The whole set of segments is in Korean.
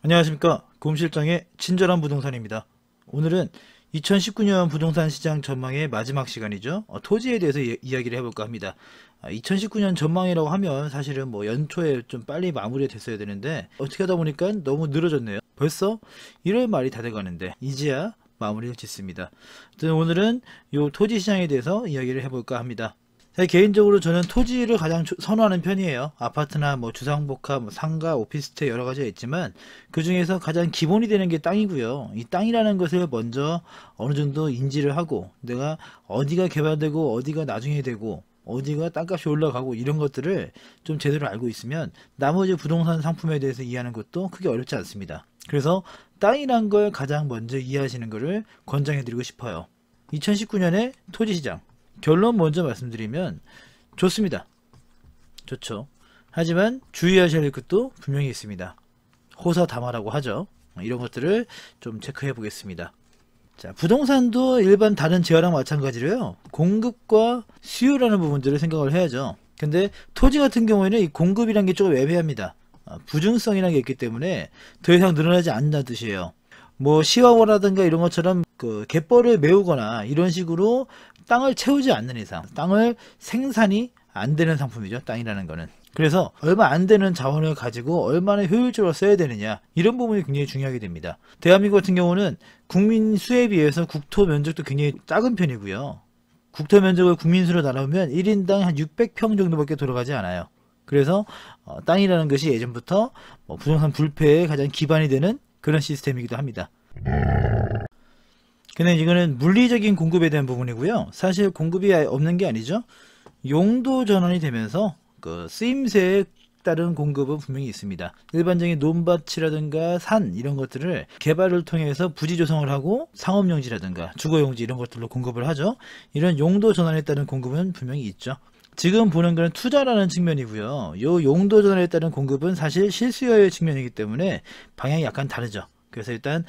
안녕하십니까. 고금실장의 친절한 부동산입니다. 오늘은 2019년 부동산 시장 전망의 마지막 시간이죠. 토지에 대해서 이야기를 해볼까 합니다. 2019년 전망이라고 하면 사실은 뭐 연초에 좀 빨리 마무리가 됐어야 되는데 어떻게 하다 보니까 너무 늘어졌네요. 벌써 1월 말이 다 돼가는데 이제야 마무리를 짓습니다. 오늘은 이 토지 시장에 대해서 이야기를 해볼까 합니다. 개인적으로 저는 토지를 가장 선호하는 편이에요. 아파트나 뭐 주상복합, 뭐 상가, 오피스텔 여러 가지가 있지만 그 중에서 가장 기본이 되는 게 땅이고요. 이 땅이라는 것을 먼저 어느 정도 인지를 하고 내가 어디가 개발되고 어디가 나중에 되고 어디가 땅값이 올라가고 이런 것들을 좀 제대로 알고 있으면 나머지 부동산 상품에 대해서 이해하는 것도 크게 어렵지 않습니다. 그래서 땅이란 걸 가장 먼저 이해하시는 것을 권장해 드리고 싶어요. 2019년의 토지시장 결론 먼저 말씀드리면 좋습니다. 좋죠. 하지만 주의하셔야 할 것도 분명히 있습니다. 호사다마라고 하죠. 이런 것들을 좀 체크해 보겠습니다. 자, 부동산도 일반 다른 재화랑 마찬가지로요. 공급과 수요라는 부분들을 생각을 해야죠. 근데 토지 같은 경우에는 이 공급이란 게 조금 애매합니다. 부중성이라는 게 있기 때문에 더 이상 늘어나지 않는다는 뜻이에요. 뭐 시화고라든가 이런 것처럼 그 갯벌을 메우거나 이런 식으로 땅을 채우지 않는 이상 땅을 생산이 안 되는 상품이죠. 땅이라는 거는. 그래서 얼마 안 되는 자원을 가지고 얼마나 효율적으로 써야 되느냐 이런 부분이 굉장히 중요하게 됩니다. 대한민국 같은 경우는 국민 수에 비해서 국토 면적도 굉장히 작은 편이고요. 국토 면적을 국민수로 나누면 1인당 한 600평 정도밖에 돌아가지 않아요. 그래서 땅이라는 것이 예전부터 부동산 불패의 가장 기반이 되는 그런 시스템이기도 합니다. 근데 이거는 물리적인 공급에 대한 부분이고요. 사실 공급이 없는 게 아니죠. 용도 전환이 되면서 그 쓰임새에 따른 공급은 분명히 있습니다. 일반적인 논밭이라든가 산 이런 것들을 개발을 통해서 부지 조성을 하고 상업용지라든가 주거용지 이런 것들로 공급을 하죠. 이런 용도 전환에 따른 공급은 분명히 있죠. 지금 보는 것은 투자라는 측면이고요. 요 용도 전환에 따른 공급은 사실 실수요의 측면이기 때문에 방향이 약간 다르죠. 그래서 일단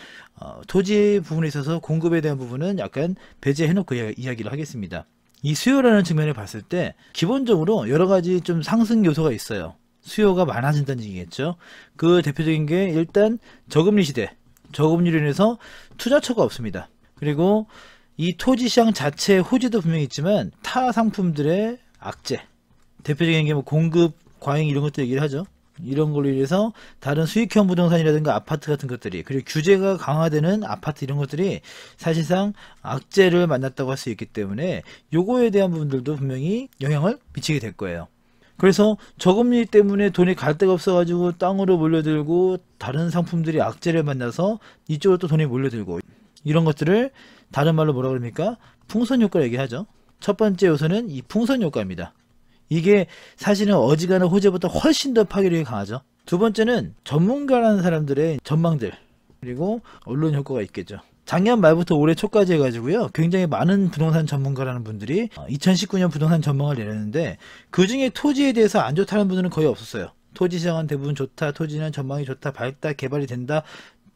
토지 부분에 있어서 공급에 대한 부분은 약간 배제해놓고 이야기를 하겠습니다. 이 수요라는 측면을 봤을 때 기본적으로 여러 가지 좀 상승 요소가 있어요. 수요가 많아진다는 얘기겠죠. 그 대표적인 게 일단 저금리 시대, 저금리로 인해서 투자처가 없습니다. 그리고 이 토지 시장 자체의 호재도 분명히 있지만 타 상품들의 악재, 대표적인 게 뭐 공급 과잉 이런 것들 얘기를 하죠. 이런 걸로 인해서 다른 수익형 부동산이라든가 아파트 같은 것들이, 그리고 규제가 강화되는 아파트 이런 것들이 사실상 악재를 만났다고 할 수 있기 때문에 요거에 대한 부분들도 분명히 영향을 미치게 될 거예요. 그래서 저금리 때문에 돈이 갈 데가 없어가지고 땅으로 몰려들고 다른 상품들이 악재를 만나서 이쪽으로 또 돈이 몰려들고 이런 것들을 다른 말로 뭐라 그럽니까? 풍선 효과를 얘기하죠. 첫 번째 요소는 이 풍선 효과입니다. 이게 사실은 어지간한 호재보다 훨씬 더 파괴력이 강하죠. 두 번째는 전문가라는 사람들의 전망들, 그리고 언론 효과가 있겠죠. 작년 말부터 올해 초까지 해가지고요, 굉장히 많은 부동산 전문가라는 분들이 2019년 부동산 전망을 내렸는데 그 중에 토지에 대해서 안 좋다는 분들은 거의 없었어요. 토지 시장은 대부분 좋다, 토지는 전망이 좋다, 밝다, 개발이 된다,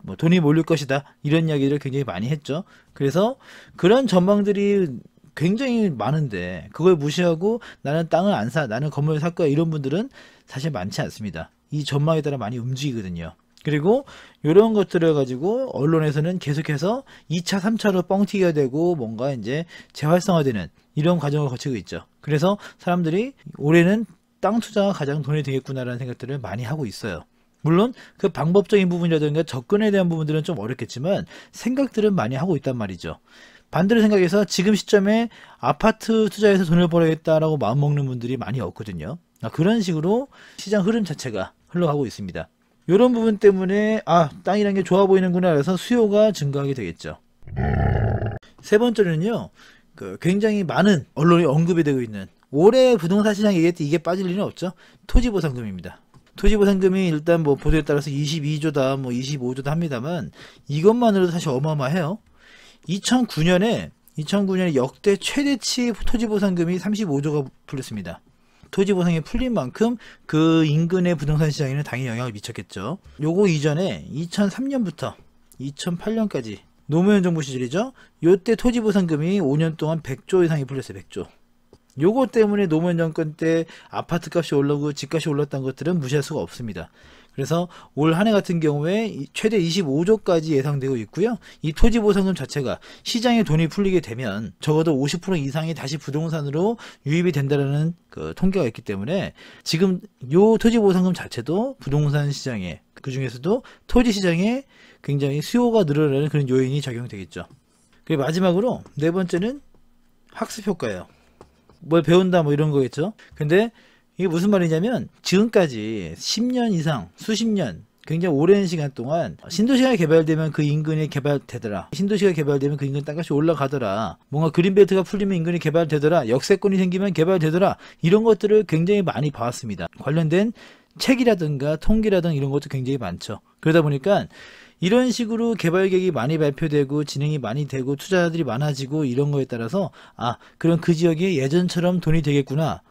뭐 돈이 몰릴 것이다, 이런 이야기를 굉장히 많이 했죠. 그래서 그런 전망들이 굉장히 많은데 그걸 무시하고 나는 땅을 안 사, 나는 건물을 살 거야, 이런 분들은 사실 많지 않습니다. 이 전망에 따라 많이 움직이거든요. 그리고 이런 것들을 가지고 언론에서는 계속해서 2차, 3차로 뻥튀기가 되고 뭔가 이제 재활성화되는 이런 과정을 거치고 있죠. 그래서 사람들이 올해는 땅 투자가 가장 돈이 되겠구나라는 생각들을 많이 하고 있어요. 물론 그 방법적인 부분이라든가 접근에 대한 부분들은 좀 어렵겠지만 생각들은 많이 하고 있단 말이죠. 반대로 생각해서 지금 시점에 아파트 투자해서 돈을 벌어야겠다라고 마음먹는 분들이 많이 없거든요. 그런 식으로 시장 흐름 자체가 흘러가고 있습니다. 이런 부분 때문에 땅이란 게 좋아 보이는구나 해서 수요가 증가하게 되겠죠. 세 번째는요, 굉장히 많은 언론이 언급이 되고 있는 올해 부동산 시장 얘기할 때 이게 빠질 리는 없죠. 토지보상금입니다. 토지보상금이 일단 뭐 보도에 따라서 22조다 뭐 25조다 합니다만 이것만으로도 사실 어마어마해요. 2009년에 역대 최대치 토지보상금이 35조가 풀렸습니다. 토지보상이 풀린 만큼 그 인근의 부동산 시장에는 당연히 영향을 미쳤겠죠. 요거 이전에 2003년부터 2008년까지 노무현 정부 시절이죠. 요때 토지보상금이 5년 동안 100조 이상이 풀렸어요. 100조. 요거 때문에 노무현 정권 때 아파트 값이 올라오고 집값이 올랐다는 것들은 무시할 수가 없습니다. 그래서 올 한 해 같은 경우에 최대 25조까지 예상되고 있고요. 이 토지보상금 자체가 시장에 돈이 풀리게 되면 적어도 50% 이상이 다시 부동산으로 유입이 된다는 그 통계가 있기 때문에 지금 요 토지보상금 자체도 부동산 시장에, 그 중에서도 토지 시장에 굉장히 수요가 늘어나는 그런 요인이 적용되겠죠. 그리고 마지막으로 네 번째는 학습 효과예요. 뭘 배운다 뭐 이런 거겠죠. 근데 이게 무슨 말이냐면 지금까지 10년 이상, 수십 년, 굉장히 오랜 시간 동안 신도시가 개발되면 그 인근이 개발되더라. 신도시가 개발되면 그 인근 땅값이 올라가더라. 뭔가 그린벨트가 풀리면 인근이 개발되더라. 역세권이 생기면 개발되더라. 이런 것들을 굉장히 많이 봐왔습니다. 관련된 책이라든가 통계라든가 이런 것도 굉장히 많죠. 그러다 보니까 이런 식으로 개발 계획이 많이 발표되고 진행이 많이 되고 투자자들이 많아지고 이런 거에 따라서 그럼 그 지역에 예전처럼 돈이 되겠구나.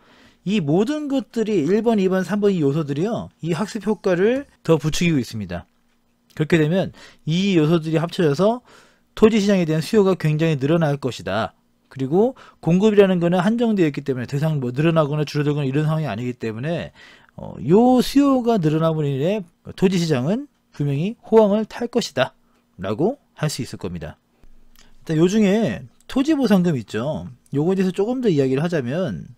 이 모든 것들이 1번, 2번, 3번 이 요소들이요. 이 학습 효과를 더 부추기고 있습니다. 그렇게 되면 이 요소들이 합쳐져서 토지 시장에 대한 수요가 굉장히 늘어날 것이다. 그리고 공급이라는 거는 한정되어 있기 때문에 더 이상 뭐 늘어나거나 줄어들거나 이런 상황이 아니기 때문에 요 수요가 늘어남으로 인해 토지 시장은 분명히 호황을 탈 것이다 라고 할 수 있을 겁니다. 일단 요 중에 토지보상금 있죠. 요거에 대해서 조금 더 이야기를 하자면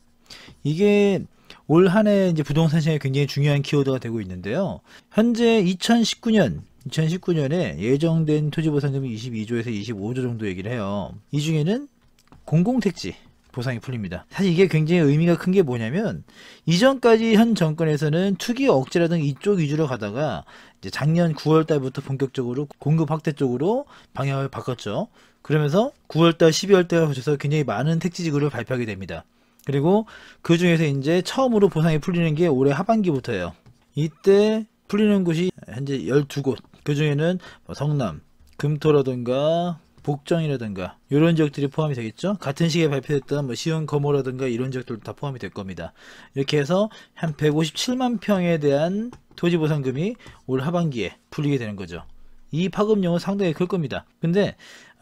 이게 올 한 해 이제 부동산 시장에 굉장히 중요한 키워드가 되고 있는데요. 현재 2019년에 예정된 토지보상금이 22조에서 25조 정도 얘기를 해요. 이 중에는 공공택지 보상이 풀립니다. 사실 이게 굉장히 의미가 큰 게 뭐냐면 이전까지 현 정권에서는 투기 억제라든가 이쪽 위주로 가다가 이제 작년 9월 달부터 본격적으로 공급 확대 쪽으로 방향을 바꿨죠. 그러면서 9월 달, 12월 달에 거쳐서 굉장히 많은 택지지구를 발표하게 됩니다. 그리고 그 중에서 이제 처음으로 보상이 풀리는 게 올해 하반기부터예요. 이때 풀리는 곳이 현재 12곳. 그 중에는 뭐 성남, 금토라든가 복정이라든가 이런 지역들이 포함이 되겠죠. 같은 시기에 발표됐던 뭐 시흥 거모라든가 이런 지역들도 다 포함이 될 겁니다. 이렇게 해서 한 157만 평에 대한 토지보상금이 올 하반기에 풀리게 되는 거죠. 이 파급력은 상당히 클 겁니다. 근데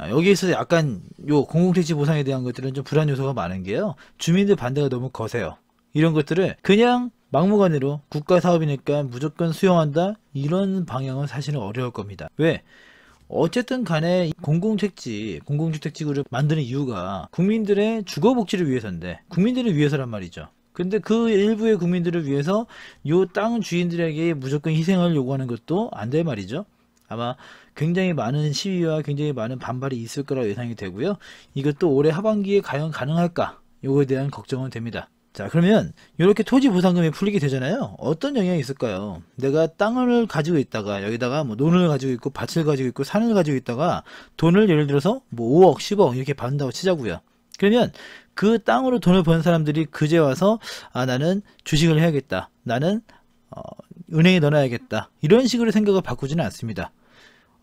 여기에서 약간 요 공공택지 보상에 대한 것들은 좀 불안 요소가 많은 게요. 주민들 반대가 너무 거세요. 이런 것들을 그냥 막무가내로 국가 사업이니까 무조건 수용한다 이런 방향은 사실은 어려울 겁니다. 왜? 어쨌든 간에 공공주택지구를 만드는 이유가 국민들의 주거복지를 위해서인데 국민들을 위해서란 말이죠. 근데 그 일부의 국민들을 위해서 요 땅 주인들에게 무조건 희생을 요구하는 것도 안 될 말이죠. 아마 굉장히 많은 시위와 굉장히 많은 반발이 있을 거라고 예상이 되고요. 이것도 올해 하반기에 과연 가능할까? 요거에 대한 걱정은 됩니다. 자, 그러면 이렇게 토지 보상금이 풀리게 되잖아요. 어떤 영향이 있을까요? 내가 땅을 가지고 있다가 여기다가 뭐 논을 가지고 있고 밭을 가지고 있고 산을 가지고 있다가 돈을 예를 들어서 뭐 5억, 10억 이렇게 받는다고 치자고요. 그러면 그 땅으로 돈을 버는 사람들이 그제 와서 나는 주식을 해야겠다. 나는 은행에 넣어놔야겠다. 이런 식으로 생각을 바꾸지는 않습니다.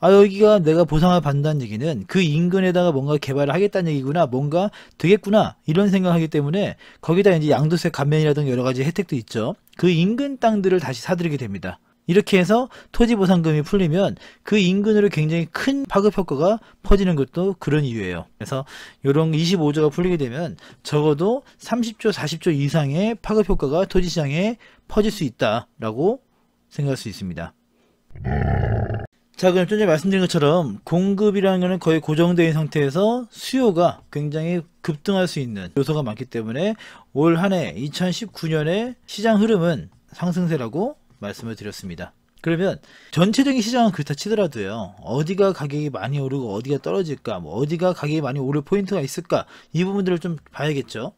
여기가 내가 보상을 받는다는 얘기는 그 인근에다가 뭔가 개발을 하겠다는 얘기구나, 뭔가 되겠구나 이런 생각을 하기 때문에 거기다 이제 양도세 감면이라든가 여러 가지 혜택도 있죠. 그 인근 땅들을 다시 사들이게 됩니다. 이렇게 해서 토지보상금이 풀리면 그 인근으로 굉장히 큰 파급 효과가 퍼지는 것도 그런 이유예요. 그래서 이런 25조가 풀리게 되면 적어도 30조, 40조 이상의 파급 효과가 토지시장에 퍼질 수 있다라고 생각할 수 있습니다. 자, 그럼 좀 전에 말씀드린 것처럼 공급이라는 것은 거의 고정된 상태에서 수요가 굉장히 급등할 수 있는 요소가 많기 때문에 올 한 해 2019년의 시장 흐름은 상승세라고 말씀을 드렸습니다. 그러면 전체적인 시장은 그렇다 치더라도요. 어디가 가격이 많이 오르고 어디가 떨어질까, 뭐 어디가 가격이 많이 오를 포인트가 있을까, 이 부분들을 좀 봐야겠죠.